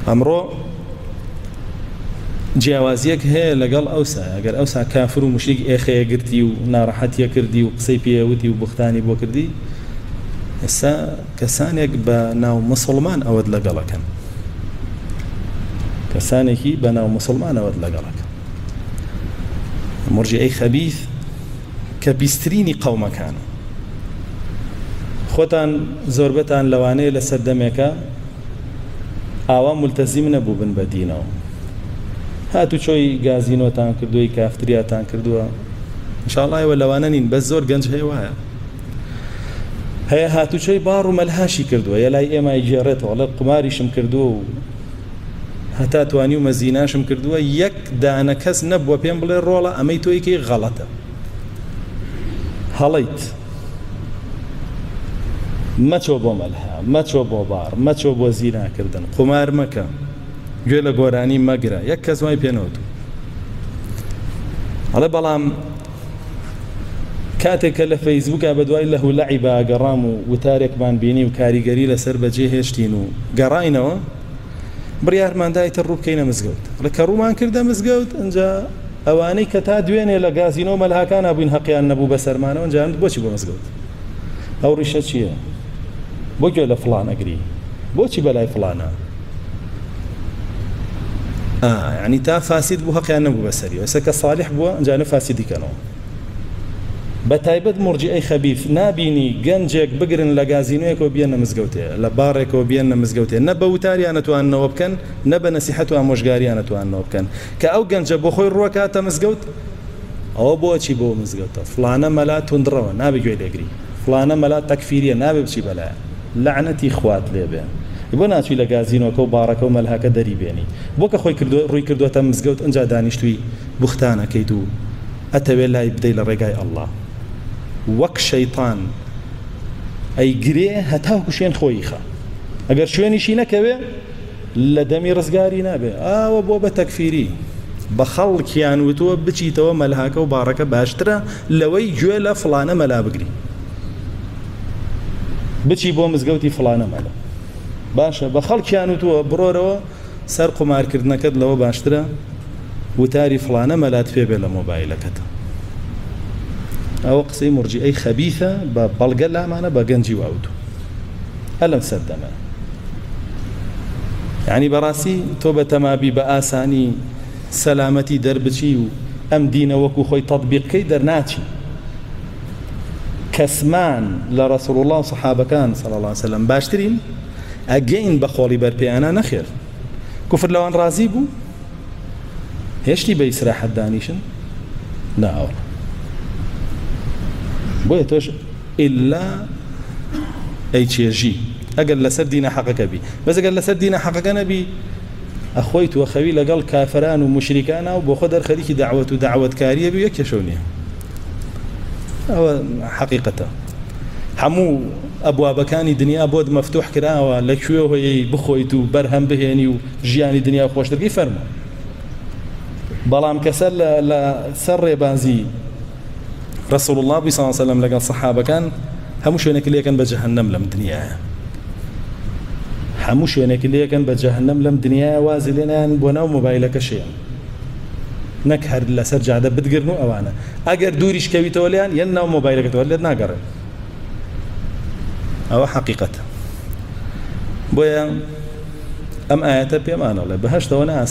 ئەمڕۆ جیاوازیەک هەیە لەگەڵ ئەوسا ئەگەر ئەوسا کافر و مشریک ئێخەیە گرتی و ناڕەحەتیە کردی و قسەی پێوتی و بوختانی بۆ کردی ئێستا کەسانێک بە ناو مسلمان ئەوەت لەگەڵەکەن کەسانێکی بە ناو مسلمان ئەوەت لەگەڵەکەن مرجئەی خەبیث کە بیسترینی قەومەکانە خۆتان زۆربەتان لەوانەیە لە سەردەمێکە ئاوا ملتەزیم نەبوو بن بە دینەوە هاتو چۆی گازینۆتان کردووی کافتریاتان کردووە انشاءالله ئێوە لەوانە نین بەس زۆر گەنج هەیە وایە هەیە هاتو چۆی باڕ و مەلهاشی کردووە یە لای ئێمە گێڕێتەوە لە قماریشم کردووە و هەتا توانی و مەزیناشم کردووە یەک دانە کەس نەبووە پێم بڵێ ڕۆڵە ئەمەی تۆیکەی غەڵەتە هەڵەیت مەچۆ بۆ مەلها مەچۆ بۆ باڕ مەچۆ بۆ زیناکردن قمار مەکە گوێ لە گۆرانی مەگرە یەک کەس وای پێنەوتو هەڵێ بەڵام کاتێککە لە فەیسبووکە بەدوای لە هولەعی باگەڕام و وتارێکمان بینی و کاریگەری لەسەر بەجێ هێشتین و گەڕاینەوە بڕیارماندایتە ڕوو بکەینە مزگەوت ڕێ کە ڕوومان کردە مزگەوت ئەنجا ئەوانەی کە تا دوێنێ لە گازینۆ مەلهاکان نبووین حەقیان نەبوو بە سەرمانەوە ئەنجا بۆچی بۆ مزگەوت ئەو ڕیشە چییە بۆ گوێ لە فڵانەگری بۆچی بەلای فڵانە يعني تا فاسد بو حقيقة نبو بسري وسك صالح بو جانب فاسدي كانوا بتايبت مرجئي خبيث نابيني جنجك بقرن لغازينوك وبينا مزقوتي لبارك وبينا مزقوتي نبوتاري انا تو ان وبكن نب نصيحته مشغاري انا تو ان وبكن كاو جنج بو خوي روكات مزقوت او بوچي بو مزقوت فلانه ملا تندرو نابي جوي دغري فلانه ملا تكفيريه نابي بشي بلا لعنتي اخوات ليبه يبغى نشوي لجازينو بارك وملها كدري بيني بوك أخوي كردو روي كردو تم مزجوت أنجا دانيشتوي بختانا كيدو أتبع لا يبدي لرجاء الله وك شيطان أي جريه هتاو كشين خويخة أجر شويني شينا كبه لدمي رزقاري نابه وبوبة تكفيري بخل كيان وتو بتشي تو ملها وبارك باشترا لوي جولا فلانة ملا بقري بتشي بو مزجوتي فلانة ملا باشا بخەڵکیان وتووە بڕۆرەوە سەر قمارکردنەکەت لەوە باشترە وتاری فڵانە مەلات پێ بێ لە مۆبایلەکەتە ئەوە قسەی مرجئەی خەبیثە بە بەڵگە لامانە بە گەنجی واوتو ئەلەم سەردەمە یعنی بەڕاستی تۆ بە تەمابی بە ئاسانی سەلامەتی دەربچی و ئەم دینە وەکو خۆی تەطبیقکەی دەرناچی کەسمان لە ڕەسوڵ الله و سەحابەکان صلی الله علیه وسلم باشترین ئەگەین بە خۆڵی بەرپێیانە نەخێر کوفر لەوان ڕازی بوو هێشتی بە ئیسراحەت دانیشن ناوە بۆیە تۆش ئیلا ئەی چێژی ئەگەر لەسەر دینە حەقەکە بی بەس ئەگەر لەسەر دینە حەقەکە نەبی ئەخۆی توە خەوی لەگەڵ کافران و مشریکانە و بۆ خۆ دەرخەریکی دعوەت و دعوەتکاریە بی یەک کێشەو نییە ئەوە حەقیقەتە هەموو ئەبوابەکانی دنیا بۆت مەفتوح کراوە لەکوێ هۆیەی بخۆیت و بەرهەم بهێنی و ژیانی دنیا خۆشترگی فەرمە بەڵام کەسە لە سەر ڕێبازی رسول الله صلى الله عليه وسلم لەگەڵ سەحابەکان هەموو شوێنێکی لێکن بە جەهەنەم لەم دنیایە هەموو شوێنێکی لێکن بە جەهەنەم لەم دنیایە وازی لێنیان بۆ ناو مۆبایلەکەشیان نەک هەر لەسەر جادە بتگرن و ئەوانە ئەگەر دووریش کەویتەوە لێیان یەن ناو مۆبایلەکەتەوە لێت ناگەڕێن ئەوە حەقیقەتە بۆیە ئەم ئاەتە پێمانەڵێ بەهەشتەوە ناس